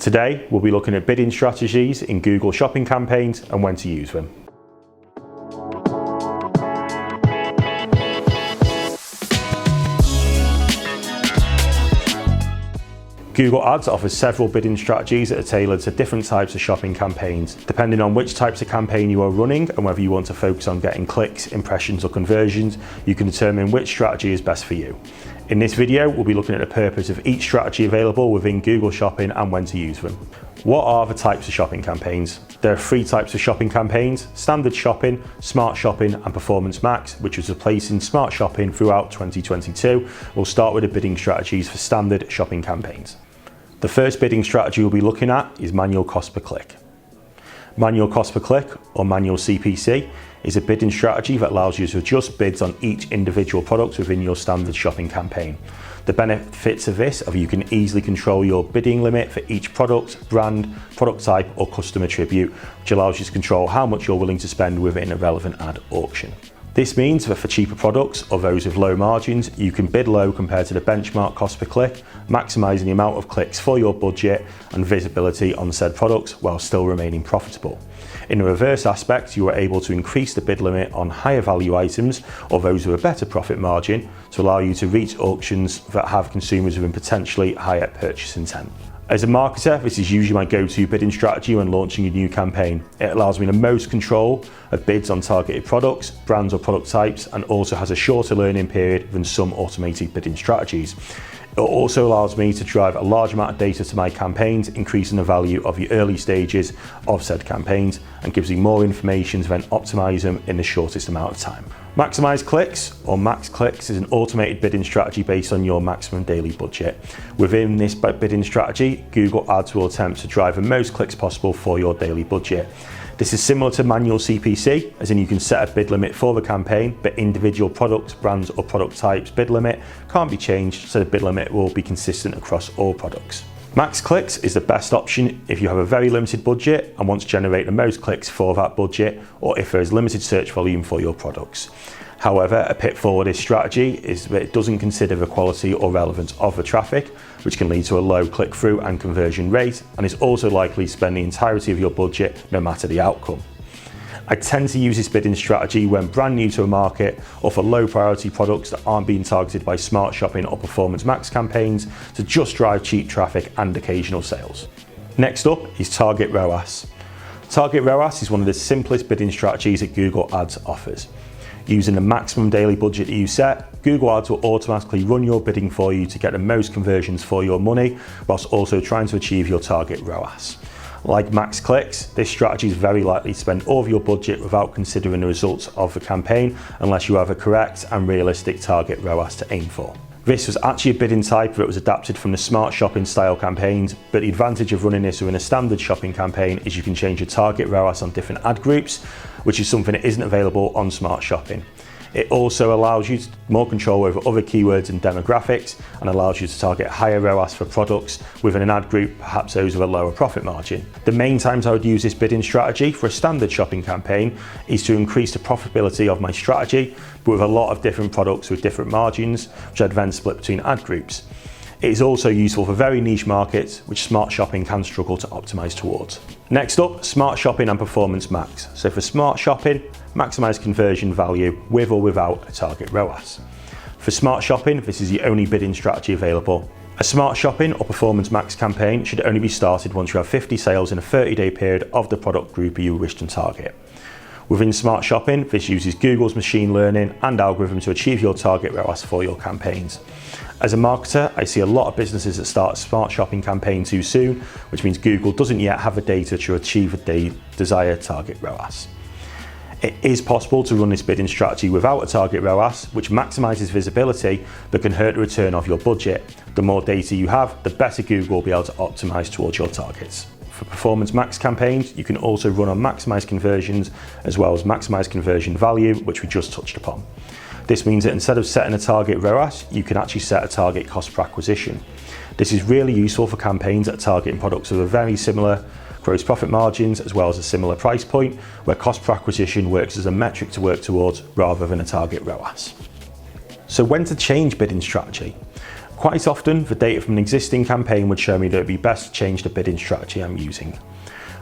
Today, we'll be looking at bidding strategies in Google Shopping campaigns and when to use them. Google Ads offers several bidding strategies that are tailored to different types of shopping campaigns. Depending on which types of campaign you are running and whether you want to focus on getting clicks, impressions or conversions, you can determine which strategy is best for you. In this video, we'll be looking at the purpose of each strategy available within Google Shopping and when to use them. What are the types of shopping campaigns? There are three types of shopping campaigns: Standard Shopping, Smart Shopping and Performance Max, which was replacing Smart Shopping throughout 2022. We'll start with the bidding strategies for Standard Shopping campaigns. The first bidding strategy we'll be looking at is manual cost per click. Manual cost per click, or manual CPC, is a bidding strategy that allows you to adjust bids on each individual product within your standard shopping campaign. The benefits of this are you can easily control your bidding limit for each product, brand, product type or custom attribute, which allows you to control how much you're willing to spend within a relevant ad auction. This means that for cheaper products or those with low margins, you can bid low compared to the benchmark cost per click, maximising the amount of clicks for your budget and visibility on said products while still remaining profitable. In the reverse aspect, you are able to increase the bid limit on higher value items or those with a better profit margin to allow you to reach auctions that have consumers with a potentially higher purchase intent. As a marketer, this is usually my go-to bidding strategy when launching a new campaign. It allows me the most control of bids on targeted products, brands or product types, and also has a shorter learning period than some automated bidding strategies. It also allows me to drive a large amount of data to my campaigns, increasing the value of the early stages of said campaigns and gives me more information to then optimize them in the shortest amount of time. Maximise Clicks, or Max Clicks, is an automated bidding strategy based on your maximum daily budget. Within this bidding strategy, Google Ads will attempt to drive the most clicks possible for your daily budget. This is similar to manual CPC, as in you can set a bid limit for the campaign, but individual products, brands or product types bid limit can't be changed, so the bid limit will be consistent across all products. Max Clicks is the best option if you have a very limited budget and want to generate the most clicks for that budget, or if there is limited search volume for your products. However, a pitfall of this strategy is that it doesn't consider the quality or relevance of the traffic, which can lead to a low click-through and conversion rate, and is also likely to spend the entirety of your budget no matter the outcome. I tend to use this bidding strategy when brand new to a market or for low priority products that aren't being targeted by Smart Shopping or Performance Max campaigns to just drive cheap traffic and occasional sales. Next up is Target ROAS. Target ROAS is one of the simplest bidding strategies that Google Ads offers. Using the maximum daily budget that you set, Google Ads will automatically run your bidding for you to get the most conversions for your money, whilst also trying to achieve your target ROAS. Like Max Clicks, this strategy is very likely to spend all of your budget without considering the results of the campaign unless you have a correct and realistic target ROAS to aim for. This was actually a bidding type that was adapted from the Smart Shopping style campaigns, but the advantage of running this within a standard shopping campaign is you can change your target ROAS on different ad groups, which is something that isn't available on Smart Shopping. It also allows you more control over other keywords and demographics and allows you to target higher ROAS for products within an ad group, perhaps those with a lower profit margin. The main times I would use this bidding strategy for a standard shopping campaign is to increase the profitability of my strategy, but with a lot of different products with different margins, which I'd then split between ad groups. It is also useful for very niche markets, which Smart Shopping can struggle to optimize towards. Next up, Smart Shopping and Performance Max. So for Smart Shopping, maximise conversion value with or without a target ROAS. For Smart Shopping, this is the only bidding strategy available. A Smart Shopping or Performance Max campaign should only be started once you have 50 sales in a 30-day period of the product group you wish to target. Within Smart Shopping, this uses Google's machine learning and algorithm to achieve your target ROAS for your campaigns. As a marketer, I see a lot of businesses that start a Smart Shopping campaign too soon, which means Google doesn't yet have the data to achieve the desired target ROAS. It is possible to run this bidding strategy without a target ROAS, which maximises visibility but can hurt the return of your budget. The more data you have, the better Google will be able to optimise towards your targets. For Performance Max campaigns, you can also run on maximise conversions as well as maximise conversion value, which we just touched upon. This means that instead of setting a target ROAS, you can actually set a target cost per acquisition. This is really useful for campaigns that are targeting products with a very similar gross profit margins as well as a similar price point, where cost per acquisition works as a metric to work towards rather than a target ROAS. So when to change bidding strategy? Quite often, the data from an existing campaign would show me that it would be best to change the bidding strategy I'm using.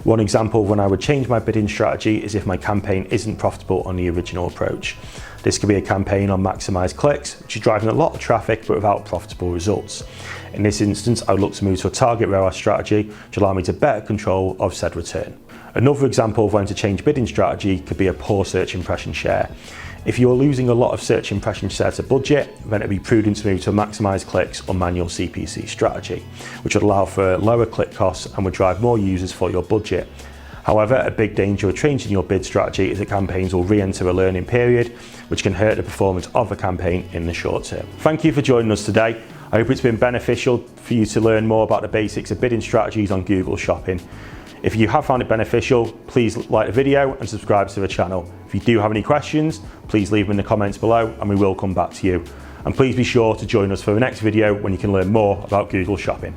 One example of when I would change my bidding strategy is if my campaign isn't profitable on the original approach. This could be a campaign on Maximise clicks, which is driving a lot of traffic but without profitable results. In this instance, I would look to move to a target ROAS strategy, which allow me to better control of said return. Another example of when to change bidding strategy could be a poor search impression share. If you're losing a lot of search impression share to budget, then it'd be prudent to move to a Maximise clicks or manual CPC strategy, which would allow for lower click costs and would drive more users for your budget. However, a big danger of changing your bid strategy is that campaigns will re-enter a learning period, which can hurt the performance of a campaign in the short term. Thank you for joining us today. I hope it's been beneficial for you to learn more about the basics of bidding strategies on Google Shopping. If you have found it beneficial, please like the video and subscribe to the channel. If you do have any questions, please leave them in the comments below and we will come back to you. And please be sure to join us for the next video when you can learn more about Google Shopping.